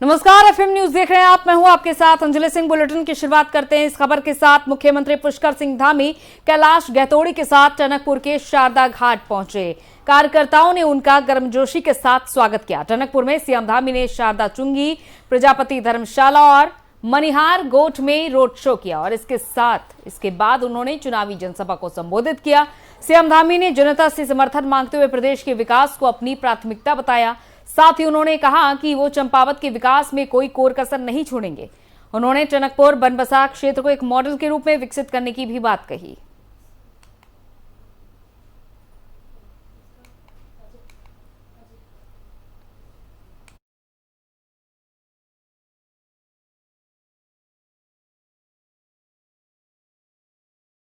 नमस्कार, FM news देख रहे हैं आप। मैं हूं आपके साथ अंजलि सिंह। बुलेटिन की शुरुआत करते हैं इस खबर के साथ। मुख्यमंत्री पुष्कर सिंह धामी कैलाश गहतोड़ी के साथ टनकपुर के शारदा घाट पहुंचे। कार्यकर्ताओं ने उनका गर्मजोशी के साथ स्वागत किया। टनकपुर में सीएम धामी ने शारदा चुंगी, प्रजापति धर्मशाला और मनिहार गोठ में रोड शो किया और इसके बाद उन्होंने चुनावी जनसभा को संबोधित किया। सीएम धामी ने जनता से समर्थन मांगते हुए प्रदेश के विकास को अपनी प्राथमिकता बताया। साथ ही उन्होंने कहा कि वो चंपावत के विकास में कोई कोर कसर नहीं छोड़ेंगे। उन्होंने टनकपुर बनबसा क्षेत्र को एक मॉडल के रूप में विकसित करने की भी बात कही।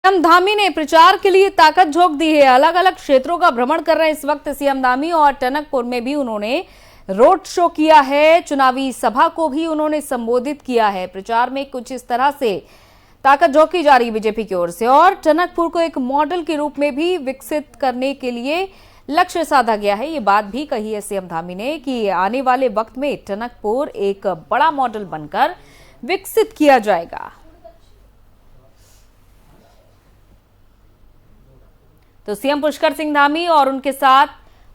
सीएम धामी ने प्रचार के लिए ताकत झोंक दी है। अलग अलग क्षेत्रों का भ्रमण कर रहे हैं इस वक्त सीएम धामी और टनकपुर में भी उन्होंने रोड शो किया है। चुनावी सभा को भी उन्होंने संबोधित किया है। प्रचार में कुछ इस तरह से ताकत झोंकी जा रही है बीजेपी की ओर से और टनकपुर को एक मॉडल के रूप में भी विकसित करने के लिए लक्ष्य साधा गया है। ये बात भी कही है सीएम धामी ने कि आने वाले वक्त में टनकपुर एक बड़ा मॉडल बनकर विकसित किया जाएगा। तो सीएम पुष्कर सिंह धामी और उनके साथ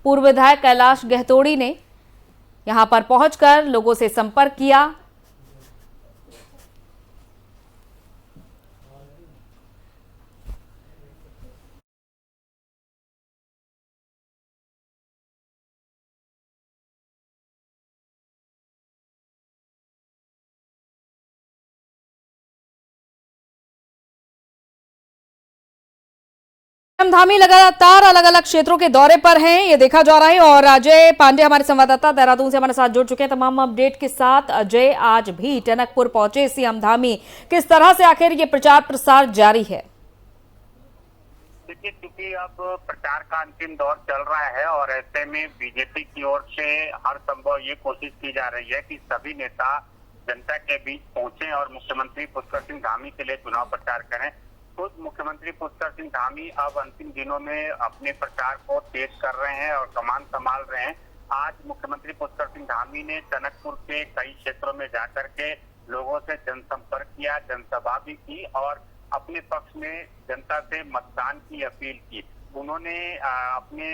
पूर्व विधायक कैलाश गहतोड़ी ने यहां पर पहुंचकर लोगों से संपर्क किया। सीएम धामी लगातार अलग अलग क्षेत्रों के दौरे पर हैं, ये देखा जा रहा है। और अजय पांडे हमारे संवाददाता देहरादून से हमारे साथ जुड़ चुके हैं तमाम अपडेट के साथ। अजय, आज भी टनकपुर पहुंचे सीएम धामी, किस तरह से आखिर ये प्रचार प्रसार जारी है? देखिए, क्योंकि अब प्रचार का अंतिम दौर चल रहा है और ऐसे में बीजेपी की ओर से हर संभव ये कोशिश की जा रही है कि सभी नेता जनता के बीच पहुंचे और मुख्यमंत्री पुष्कर सिंह धामी के लिए चुनाव प्रचार करें। खुद मुख्यमंत्री पुष्कर सिंह धामी अब अंतिम दिनों में अपने प्रचार को तेज कर रहे हैं और कमान संभाल रहे हैं। आज मुख्यमंत्री पुष्कर सिंह धामी ने टनकपुर के कई क्षेत्रों में जाकर के लोगों से जनसंपर्क किया, जनसभा भी की और अपने पक्ष में जनता से मतदान की अपील की। उन्होंने अपने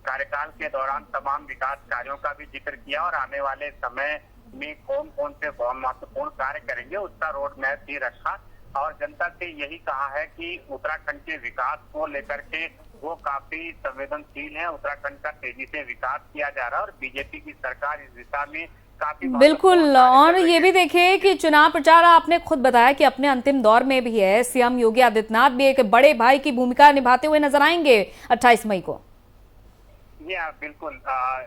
कार्यकाल के दौरान तमाम विकास कार्यों का भी जिक्र किया और आने वाले समय में कौन कौन से बहुत महत्वपूर्ण कार्य करेंगे उसका रोड मैप भी रखा और जनता से यही कहा है कि उत्तराखंड के विकास को लेकर के वो काफी संवेदनशील है। उत्तराखंड का तेजी से विकास किया जा रहा है और बीजेपी की सरकार इस दिशा में काफी बिल्कुल। और ये भी देखिए कि चुनाव प्रचार आपने खुद बताया कि अपने अंतिम दौर में भी है। सीएम योगी आदित्यनाथ भी एक बड़े भाई की भूमिका निभाते हुए नजर आएंगे 28 मई को। बिल्कुल,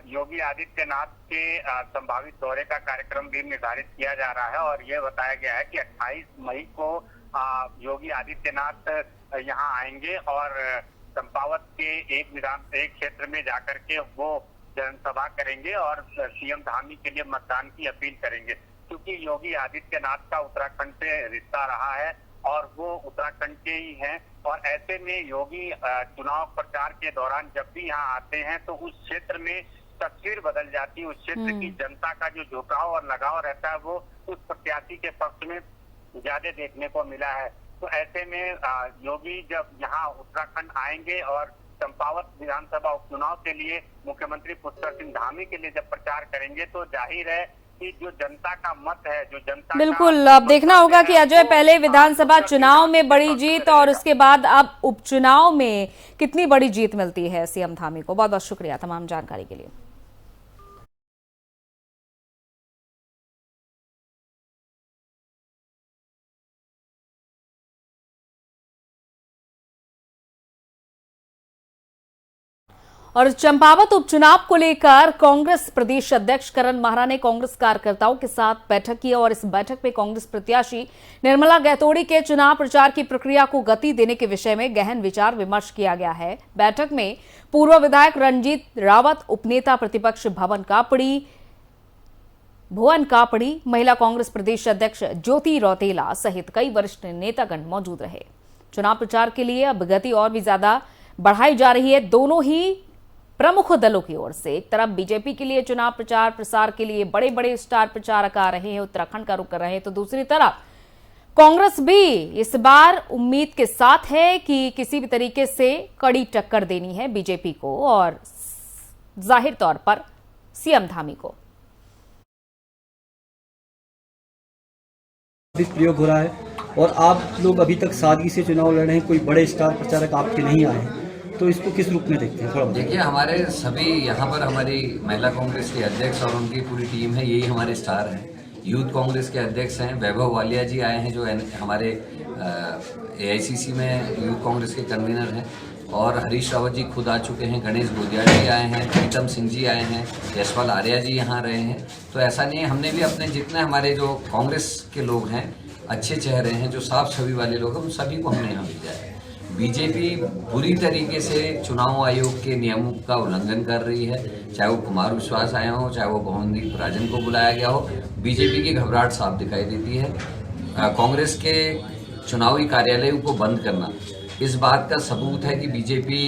योगी आदित्यनाथ के संभावित दौरे का कार्यक्रम भी निर्धारित किया जा रहा है और ये बताया गया है कि 28 मई को योगी आदित्यनाथ यहाँ आएंगे और चंपावत के एक क्षेत्र में जाकर के वो जनसभा करेंगे और सीएम धामी के लिए मतदान की अपील करेंगे। क्योंकि योगी आदित्यनाथ का उत्तराखंड से रिश्ता रहा है और वो उत्तराखंड के ही हैं और ऐसे में योगी चुनाव प्रचार के दौरान जब भी यहाँ आते हैं तो उस क्षेत्र में तस्वीर बदल जाती है। उस क्षेत्र की जनता का जो झुकाव और लगाव रहता है वो उस प्रत्याशी के पक्ष में ज्यादा देखने को मिला है। तो ऐसे में योगी जब यहाँ उत्तराखंड आएंगे और चंपावत विधानसभा उपचुनाव के लिए मुख्यमंत्री पुष्कर सिंह धामी के लिए जब प्रचार करेंगे तो जाहिर है कि जो जनता का मत है, जो जनता बिल्कुल अब देखना होगा कि अजय पहले विधानसभा चुनाव में बड़ी जीत और उसके बाद अब उपचुनाव में कितनी बड़ी जीत मिलती है सीएम धामी को। बहुत बहुत शुक्रिया तमाम जानकारी के लिए। और चंपावत उपचुनाव को लेकर कांग्रेस प्रदेश अध्यक्ष करण माहरा ने कांग्रेस कार्यकर्ताओं के साथ बैठक की और इस बैठक में कांग्रेस प्रत्याशी निर्मला गहतोड़ी के चुनाव प्रचार की प्रक्रिया को गति देने के विषय में गहन विचार विमर्श किया गया है। बैठक में पूर्व विधायक रणजीत रावत, उपनेता प्रतिपक्ष भुवन कापड़ी, महिला कांग्रेस प्रदेश अध्यक्ष ज्योति रौतेला सहित कई वरिष्ठ नेतागण मौजूद रहे। चुनाव प्रचार के लिए अब गति और भी ज्यादा बढ़ाई जा रही है। दोनों ही प्रमुख दलों की ओर से। एक तरफ बीजेपी के लिए चुनाव प्रचार प्रसार के लिए बड़े बड़े स्टार प्रचारक आ रहे हैं, उत्तराखंड का रुख कर रहे हैं, तो दूसरी तरफ कांग्रेस भी इस बार उम्मीद के साथ है कि किसी भी तरीके से कड़ी टक्कर देनी है बीजेपी को और जाहिर तौर पर सीएम धामी को। प्रयोग हो रहा है और आप लोग अभी तक सादगी से चुनाव लड़ रहे हैं, कोई बड़े स्टार प्रचारक आपके नहीं आए हैं, तो इसको किस रूप में देखते हैं? थोड़ा देखिए, हमारे सभी यहाँ पर हमारी महिला कांग्रेस के अध्यक्ष और उनकी पूरी टीम है, यही हमारे स्टार हैं। यूथ कांग्रेस के अध्यक्ष हैं वैभव वालिया जी आए हैं, जो हमारे AICC में यूथ कांग्रेस के कन्वीनर हैं, और हरीश रावत जी खुद आ चुके हैं, गणेश गोदिया जी आए हैं, प्रीतम सिंह जी आए हैं, यशपाल आर्या जी यहाँ रहे हैं। तो ऐसा नहीं है, हमने भी अपने जितने हमारे जो कांग्रेस के लोग हैं, अच्छे चेहरे हैं, जो साफ छवि वाले लोग हैं, उन सभी को हमने यहाँ भेजा है। बीजेपी बुरी तरीके से चुनाव आयोग के नियमों का उल्लंघन कर रही है, चाहे वो कुमार विश्वास आए हो, चाहे वो भवनदीप राजन को बुलाया गया हो। बीजेपी की घबराहट साफ दिखाई देती है। कांग्रेस के चुनावी कार्यालयों को बंद करना इस बात का सबूत है कि बीजेपी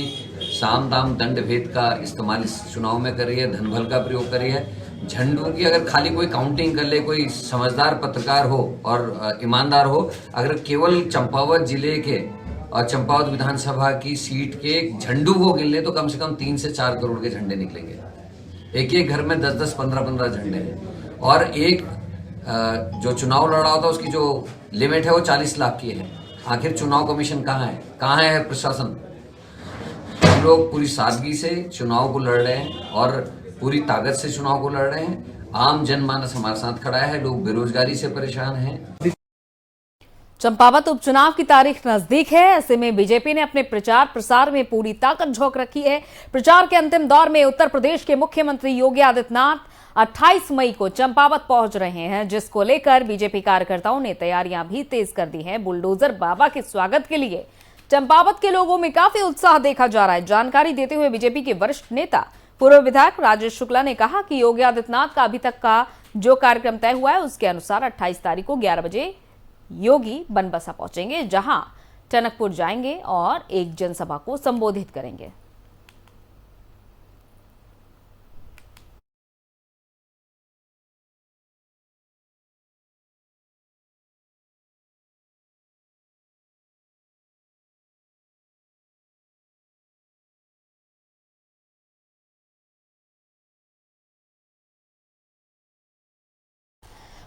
साम दाम दंड भेद का इस्तेमाल इस चुनाव में कर रही है, धन बल का प्रयोग कर रही है। झंडों की अगर खाली कोई काउंटिंग कर ले, कोई समझदार पत्रकार हो और ईमानदार हो, अगर केवल चंपावत जिले के और चंपावत विधानसभा की सीट के झंडू को गिन ले तो कम से कम 3 से 4 करोड़ के झंडे निकलेंगे। एक एक घर में 10-10, 15-15 झंडे हैं, और एक जो चुनाव लड़ा होता है उसकी जो लिमिट है वो 40 लाख की है। आखिर चुनाव कमीशन कहाँ है, कहाँ है प्रशासन? हम लोग पूरी सादगी से चुनाव को लड़ रहे हैं और पूरी ताकत से चुनाव को लड़ रहे हैं। आम जनमानस हमारे साथ खड़ा है, लोग बेरोजगारी से परेशान हैं। चंपावत उपचुनाव की तारीख नजदीक है, ऐसे में बीजेपी ने अपने प्रचार प्रसार में पूरी ताकत झोंक रखी है। प्रचार के अंतिम दौर में उत्तर प्रदेश के मुख्यमंत्री योगी आदित्यनाथ 28 मई को चंपावत पहुंच रहे हैं, जिसको लेकर बीजेपी कार्यकर्ताओं ने तैयारियां भी तेज कर दी हैं। बुलडोजर बाबा के स्वागत के लिए चंपावत के लोगों में काफी उत्साह देखा जा रहा है। जानकारी देते हुए बीजेपी के वरिष्ठ नेता पूर्व विधायक राजेश शुक्ला ने कहा कि योगी आदित्यनाथ का अभी तक का जो कार्यक्रम तय हुआ है उसके अनुसार 28 तारीख को 11 बजे योगी बनबसा पहुंचेंगे, जहां टनकपुर जाएंगे और एक जनसभा को संबोधित करेंगे।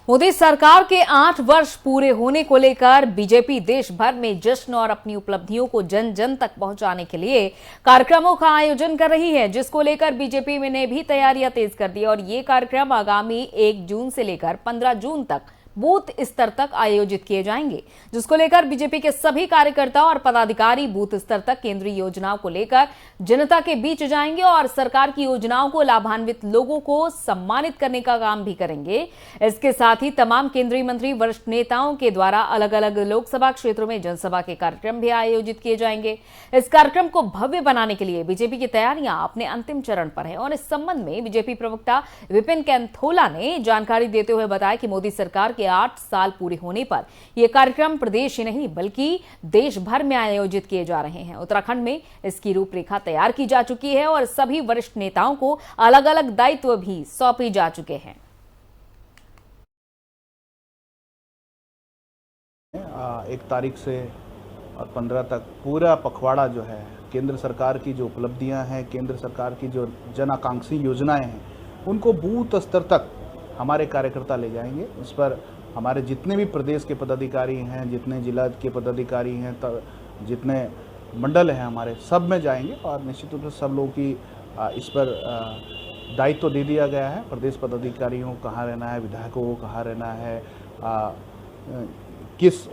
मोदी सरकार के 8 वर्ष पूरे होने को लेकर बीजेपी देश भर में जश्न और अपनी उपलब्धियों को जन जन तक पहुंचाने के लिए कार्यक्रमों का आयोजन कर रही है, जिसको लेकर बीजेपी ने भी तैयारियां तेज कर दी। और ये कार्यक्रम आगामी 1 जून से लेकर 15 जून तक बूथ स्तर तक आयोजित किए जाएंगे, जिसको लेकर बीजेपी के सभी कार्यकर्ता और पदाधिकारी बूथ स्तर तक केंद्रीय योजनाओं को लेकर जनता के बीच जाएंगे और सरकार की योजनाओं को लाभान्वित लोगों को सम्मानित करने का काम भी करेंगे। इसके साथ ही तमाम केंद्रीय मंत्री वरिष्ठ नेताओं के द्वारा अलग अलग लोकसभा क्षेत्रों में जनसभा के कार्यक्रम भी आयोजित किए जाएंगे। इस कार्यक्रम को भव्य बनाने के लिए बीजेपी की तैयारियां अपने अंतिम चरण पर है और इस संबंध में बीजेपी प्रवक्ता विपिन कैंथोला ने जानकारी देते हुए बताया कि मोदी सरकार के 8 साल पूरे होने पर यह कार्यक्रम प्रदेश ही नहीं बल्कि देश भर में आयोजित किए जा रहे हैं। उत्तराखंड में इसकी रूपरेखा तैयार की जा चुकी है और सभी वरिष्ठ नेताओं को अलग अलग दायित्व भी सौंपे जा चुके हैं। 1 तारीख से और 15 तक पूरा पखवाड़ा जो है, केंद्र सरकार की जो उपलब्धियां हैं, केंद्र सरकार की जो जन आकांक्षी योजनाएं हैं, उनको बूथ स्तर तक हमारे कार्यकर्ता ले जाएंगे। इस पर हमारे जितने भी प्रदेश के पदाधिकारी हैं, जितने जिला के पदाधिकारी हैं, जितने मंडल हैं हमारे, सब में जाएंगे और निश्चित रूप से सब लोगों की इस पर दायित्व दे दिया गया है। प्रदेश पदाधिकारियों को कहाँ रहना है, विधायकों को कहाँ रहना है, किस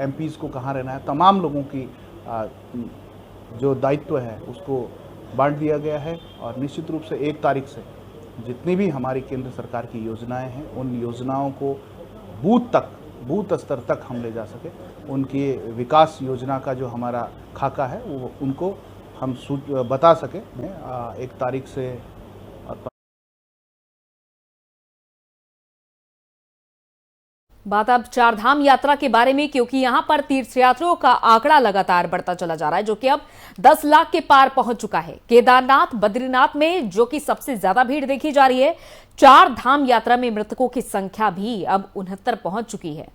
MPs को कहाँ रहना है, तमाम लोगों की जो दायित्व है उसको बांट दिया गया है। और निश्चित रूप से 1 तारीख से जितनी भी हमारी केंद्र सरकार की योजनाएं हैं, उन योजनाओं को बूथ स्तर तक हम ले जा सके। उनकी विकास योजना का जो हमारा खाका है वो उनको हम बता सके। 1 तारीख से बात अब चार धाम यात्रा के बारे में, क्योंकि यहां पर तीर्थयात्रियों का आंकड़ा लगातार बढ़ता चला जा रहा है, जो कि अब 10 लाख के पार पहुंच चुका है। केदारनाथ, बद्रीनाथ में जो कि सबसे ज्यादा भीड़ देखी जा रही है, चार धाम यात्रा में मृतकों की संख्या भी अब 69 पहुंच चुकी है।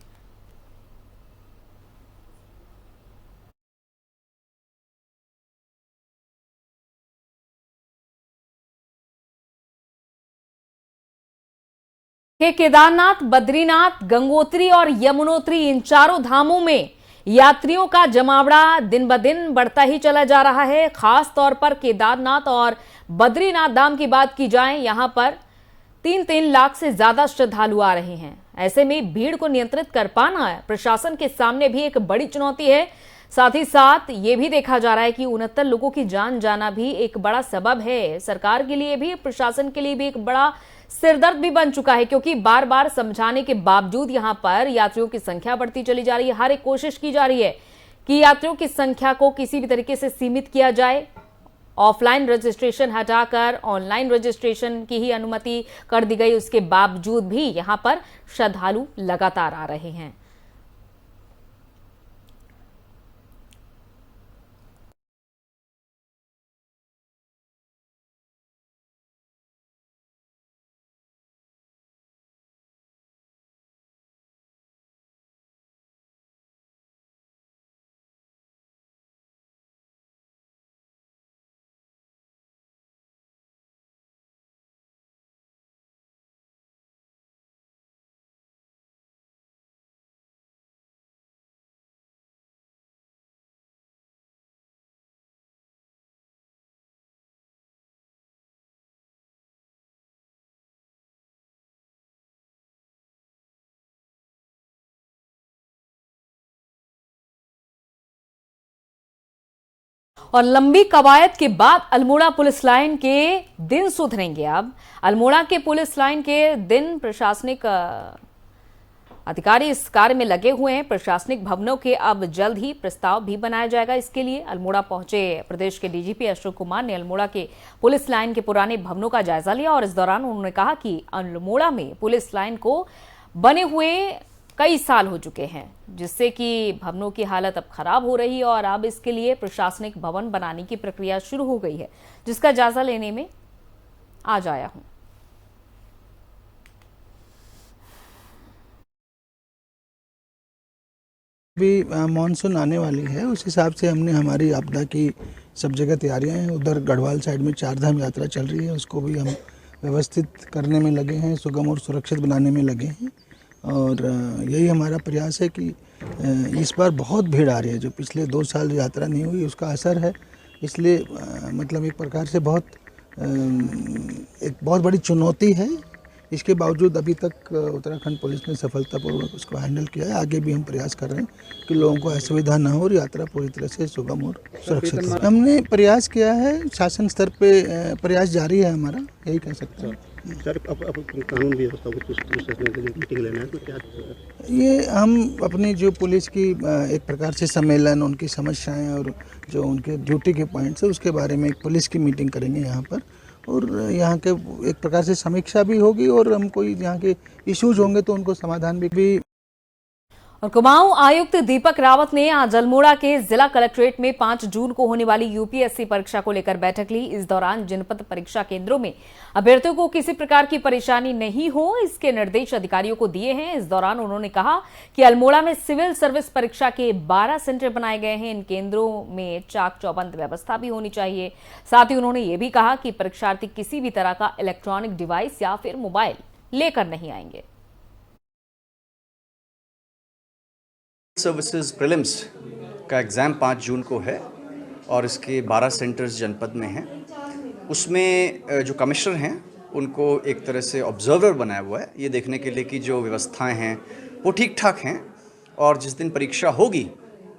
के केदारनाथ, बद्रीनाथ, गंगोत्री और यमुनोत्री, इन चारों धामों में यात्रियों का जमावड़ा दिन ब दिन बढ़ता ही चला जा रहा है। खास तौर पर केदारनाथ और बद्रीनाथ धाम की बात की जाए, यहां पर 3-3 लाख से ज्यादा श्रद्धालु आ रहे हैं। ऐसे में भीड़ को नियंत्रित कर पाना प्रशासन के सामने भी एक बड़ी चुनौती है। साथ ही साथ ये भी देखा जा रहा है कि 69 लोगों की जान जाना भी एक बड़ा सबब है। सरकार के लिए भी, प्रशासन के लिए भी एक बड़ा सिरदर्द भी बन चुका है, क्योंकि बार बार समझाने के बावजूद यहां पर यात्रियों की संख्या बढ़ती चली जा रही है। हर एक कोशिश की जा रही है कि यात्रियों की संख्या को किसी भी तरीके से सीमित किया जाए। ऑफलाइन रजिस्ट्रेशन हटाकर ऑनलाइन रजिस्ट्रेशन की ही अनुमति कर दी गई, उसके बावजूद भी यहां पर श्रद्धालु लगातार आ रहे हैं। और लंबी कवायद के बाद अल्मोड़ा पुलिस लाइन के दिन सुधरेंगे। अब अल्मोड़ा के पुलिस लाइन के दिन प्रशासनिक अधिकारी इस कार्य में लगे हुए हैं। प्रशासनिक भवनों के अब जल्द ही प्रस्ताव भी बनाया जाएगा। इसके लिए अल्मोड़ा पहुंचे प्रदेश के डीजीपी अशोक कुमार ने अल्मोड़ा के पुलिस लाइन के पुराने भवनों का जायजा लिया और इस दौरान उन्होंने कहा कि अल्मोड़ा में पुलिस लाइन को बने हुए कई साल हो चुके हैं, जिससे कि भवनों की हालत अब खराब हो रही है और अब इसके लिए प्रशासनिक भवन बनाने की प्रक्रिया शुरू हो गई है, जिसका जायजा लेने में आज आया हूं। अभी मानसून आने वाली है, उस हिसाब से हमने हमारी आपदा की सब जगह तैयारियां हैं। उधर गढ़वाल साइड में चारधाम यात्रा चल रही है, उसको भी हम व्यवस्थित करने में लगे हैं, सुगम और सुरक्षित बनाने में लगे हैं। और यही हमारा प्रयास है कि इस बार बहुत भीड़ आ रही है। जो पिछले 2 साल यात्रा नहीं हुई उसका असर है, इसलिए मतलब एक प्रकार से एक बहुत बड़ी चुनौती है। इसके बावजूद अभी तक उत्तराखंड पुलिस ने सफलतापूर्वक उसको हैंडल किया है। आगे भी हम प्रयास कर रहे हैं कि लोगों को असुविधा न हो और यात्रा पूरी तरह से सुगम और सुरक्षित हो। हमने प्रयास किया है, शासन स्तर पे प्रयास जारी है हमारा, यही कह सकते हैं। सर, अब कानून व्यवस्था को मीटिंग लेना है तो क्या? ये हम अपनी जो पुलिस की एक प्रकार से सम्मेलन, उनकी समस्याएं और जो उनके ड्यूटी के पॉइंट्स है उसके बारे में एक पुलिस की मीटिंग करेंगे यहाँ पर, और यहाँ के एक प्रकार से समीक्षा भी होगी और हम कोई यहाँ के इश्यूज होंगे तो उनको समाधान भी। और कुमाऊं आयुक्त दीपक रावत ने आज अल्मोड़ा के जिला कलेक्ट्रेट में 5 जून को होने वाली यूपीएससी परीक्षा को लेकर बैठक ली। इस दौरान जनपद परीक्षा केंद्रों में अभ्यर्थियों को किसी प्रकार की परेशानी नहीं हो, इसके निर्देश अधिकारियों को दिए हैं। इस दौरान उन्होंने कहा कि अल्मोड़ा में सिविल सर्विस परीक्षा के 12 सेंटर बनाए गए हैं। इन केंद्रों में चाक चौबंद व्यवस्था भी होनी चाहिए। साथ ही उन्होंने ये भी कहा कि परीक्षार्थी किसी भी तरह का इलेक्ट्रॉनिक डिवाइस या फिर मोबाइल लेकर नहीं आएंगे। सर्विसेज प्रीलिम्स का एग्ज़ाम 5 जून को है और इसके 12 सेंटर्स जनपद में हैं। उसमें जो कमिश्नर हैं उनको एक तरह से ऑब्जर्वर बनाया हुआ है, ये देखने के लिए कि जो व्यवस्थाएं हैं वो ठीक ठाक हैं और जिस दिन परीक्षा होगी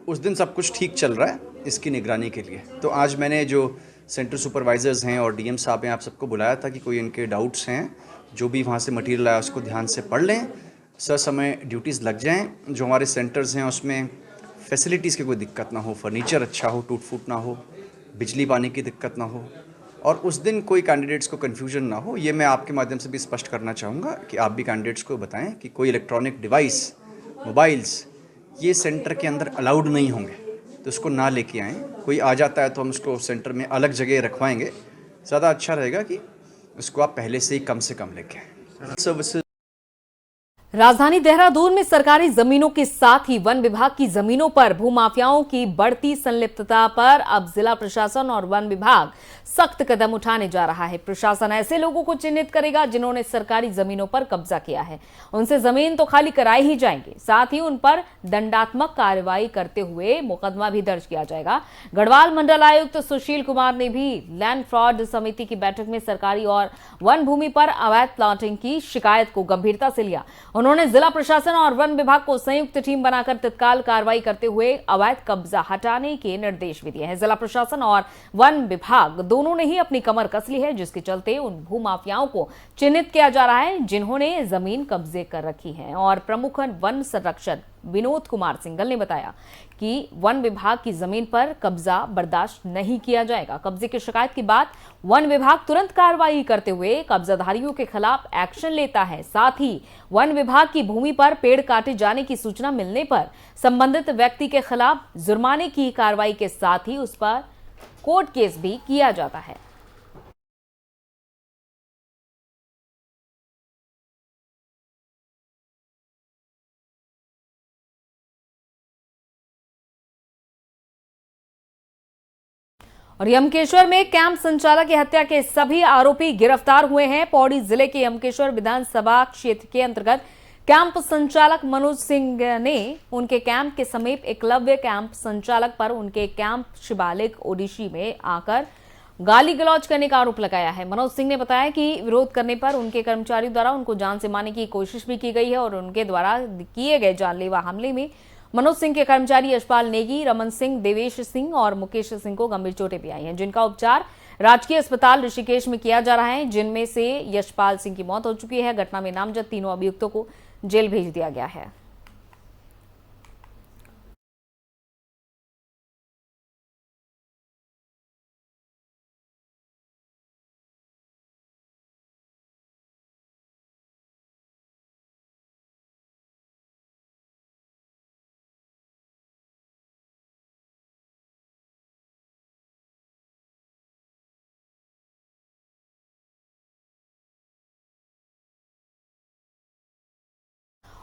उस दिन सब कुछ ठीक चल रहा है, इसकी निगरानी के लिए। तो आज मैंने जो सेंटर सुपरवाइजर्स हैं और डीएम साहब हैं, आप सबको बुलाया था कि कोई इनके डाउट्स हैं, जो भी वहाँ से मटीरियल आया उसको ध्यान से पढ़ लें, सर समय ड्यूटीज़ लग जाएं। जो हमारे सेंटर्स हैं उसमें फैसिलिटीज़ की कोई दिक्कत ना हो, फर्नीचर अच्छा हो, टूट फूट ना हो, बिजली पानी की दिक्कत ना हो, और उस दिन कोई कैंडिडेट्स को कन्फ्यूजन ना हो, ये मैं आपके माध्यम से भी स्पष्ट करना चाहूँगा कि आप भी कैंडिडेट्स को बताएं कि कोई इलेक्ट्रॉनिक डिवाइस, मोबाइल्स ये सेंटर के अंदर अलाउड नहीं होंगे, तो उसको ना लेके आएँ। कोई आ जाता है तो हम उसको सेंटर में अलग जगह रखवाएंगे। ज़्यादा अच्छा रहेगा कि उसको आप पहले से कम लेके आएँ। सर्विसेज राजधानी देहरादून में सरकारी जमीनों के साथ ही वन विभाग की जमीनों पर भूमाफियाओं की बढ़ती संलिप्तता पर अब जिला प्रशासन और वन विभाग सख्त कदम उठाने जा रहा है। प्रशासन ऐसे लोगों को चिन्हित करेगा जिन्होंने सरकारी जमीनों पर कब्जा किया है। उनसे जमीन तो खाली कराई ही जाएंगे, साथ ही उन पर दंडात्मक कार्रवाई करते हुए मुकदमा भी दर्ज किया जाएगा। गढ़वाल मंडल आयुक्त सुशील कुमार ने भी लैंड फ्रॉड समिति की बैठक में सरकारी और वन भूमि पर अवैध प्लॉटिंग की शिकायत को गंभीरता से लिया। उन्होंने जिला प्रशासन और वन विभाग को संयुक्त टीम बनाकर तत्काल कार्रवाई करते हुए अवैध कब्जा हटाने के निर्देश भी दिए हैं। जिला प्रशासन और वन विभाग दोनों ने ही अपनी कमर कस ली है, जिसके चलते उन भूमाफियाओं को चिन्हित किया जा रहा है जिन्होंने जमीन कब्जे कर रखी है। और प्रमुख वन संरक्षक विनोद कुमार सिंघल ने बताया कि वन विभाग की जमीन पर कब्जा बर्दाश्त नहीं किया जाएगा। कब्जे की शिकायत के बाद वन विभाग तुरंत कार्रवाई करते हुए कब्जाधारियों के खिलाफ एक्शन लेता है। साथ ही वन विभाग की भूमि पर पेड़ काटे जाने की सूचना मिलने पर संबंधित व्यक्ति के खिलाफ जुर्माने की कार्रवाई के साथ ही उस पर कोर्ट केस भी किया जाता है। और यमकेश्वर में कैंप संचालक की हत्या के सभी आरोपी गिरफ्तार हुए हैं। पौड़ी जिले के यमकेश्वर विधानसभा क्षेत्र के अंतर्गत कैंप संचालक मनोज सिंह ने उनके कैंप के समीप एकलव्य कैंप संचालक पर उनके कैंप शिवालिक ओडिशी में आकर गाली गलौज करने का आरोप लगाया है। मनोज सिंह ने बताया कि विरोध करने पर उनके कर्मचारियों द्वारा उनको जान से मारने की कोशिश भी की गई है और उनके द्वारा किए गए जानलेवा हमले में मनोज सिंह के कर्मचारी यशपाल नेगी, रमन सिंह, देवेश सिंह और मुकेश सिंह को गंभीर चोटें भी आई हैं, जिनका उपचार राजकीय अस्पताल ऋषिकेश में किया जा रहा है, जिनमें से यशपाल सिंह की मौत हो चुकी है। घटना में नामजद तीनों अभियुक्तों को जेल भेज दिया गया है।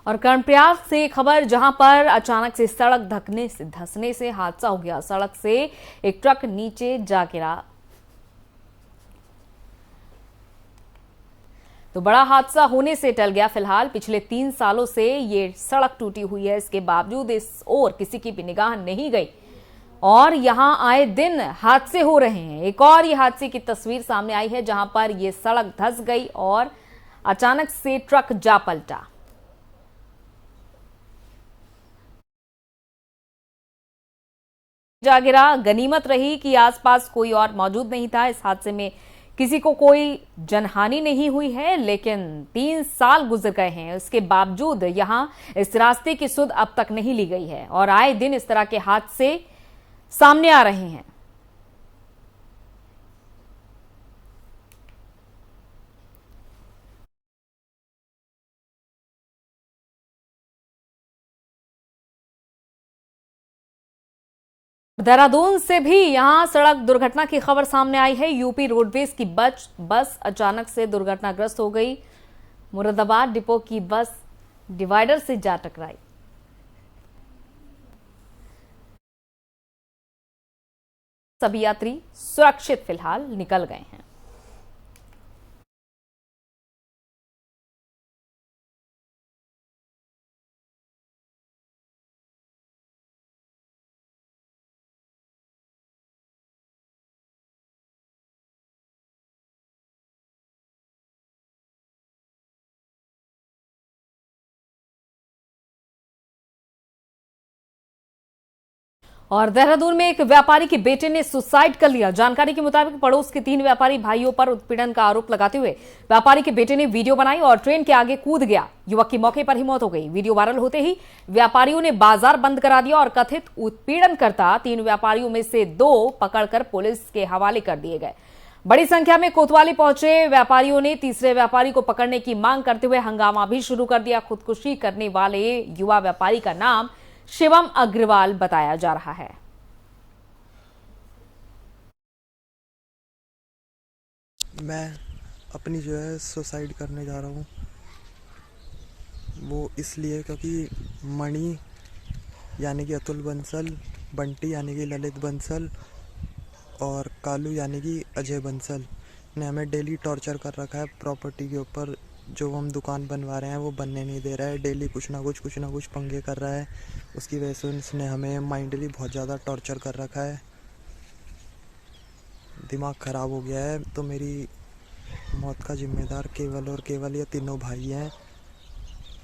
और कर्णप्रयाग से खबर, जहां पर अचानक से सड़क धंसने से हादसा हो गया। सड़क से एक ट्रक नीचे जा गिरा तो बड़ा हादसा होने से टल गया। फिलहाल पिछले 3 सालों से ये सड़क टूटी हुई है, इसके बावजूद इस ओर किसी की भी निगाह नहीं गई और यहां आए दिन हादसे हो रहे हैं। एक और ये हादसे की तस्वीर सामने आई है, जहां पर ये सड़क धंस गई और अचानक से ट्रक जा पलटा। जा गिरा। गनीमत रही कि आसपास कोई और मौजूद नहीं था। इस हादसे में किसी को कोई जनहानि नहीं हुई है, लेकिन 3 साल गुजर गए हैं, उसके बावजूद यहां इस रास्ते की सुध अब तक नहीं ली गई है और आए दिन इस तरह के हादसे सामने आ रहे हैं। देहरादून से भी यहां सड़क दुर्घटना की खबर सामने आई है। यूपी रोडवेज की बस अचानक से दुर्घटनाग्रस्त हो गई। मुरादाबाद डिपो की बस डिवाइडर से जा टकराई। सभी यात्री सुरक्षित फिलहाल निकल गए हैं। और देहरादून में एक व्यापारी के बेटे ने सुसाइड कर लिया। जानकारी के मुताबिक पड़ोस के 3 व्यापारी भाइयों पर उत्पीड़न का आरोप लगाते हुए व्यापारी के बेटे ने वीडियो बनाई और ट्रेन के आगे कूद गया। युवक की मौके पर ही मौत हो गई। वीडियो वायरल होते ही व्यापारियों ने बाजार बंद करा दिया और कथित उत्पीड़नकर्ता 3 व्यापारियों में से 2 पकड़कर पुलिस के हवाले कर दिए गए। बड़ी संख्या में कोतवाली पहुंचे व्यापारियों ने तीसरे व्यापारी को पकड़ने की मांग करते हुए हंगामा भी शुरू कर दिया। खुदकुशी करने वाले युवा व्यापारी का नाम शिवम अग्रवाल बताया जा रहा है। मैं अपनी जो है सुसाइड करने जा रहा हूँ। वो इसलिए क्योंकि मणि यानी कि अतुल बंसल, बंटी यानी कि ललित बंसल और कालू यानी कि अजय बंसल ने हमें डेली टॉर्चर कर रखा है। प्रॉपर्टी के ऊपर जो हम दुकान बनवा रहे हैं वो बनने नहीं दे रहा है। डेली कुछ ना कुछ पंगे कर रहा है। उसकी वजह से उसने हमें माइंडली बहुत ज़्यादा टॉर्चर कर रखा है। दिमाग ख़राब हो गया है। तो मेरी मौत का जिम्मेदार केवल और केवल ये तीनों भाई हैं,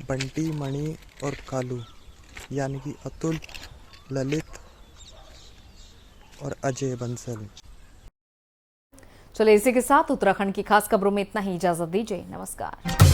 बंटी, मणि और कालू, यानी कि अतुल, ललित और अजय बंसल। चलिए इसी के साथ उत्तराखंड की खास खबरों में इतना ही। इजाजत दीजिए। नमस्कार।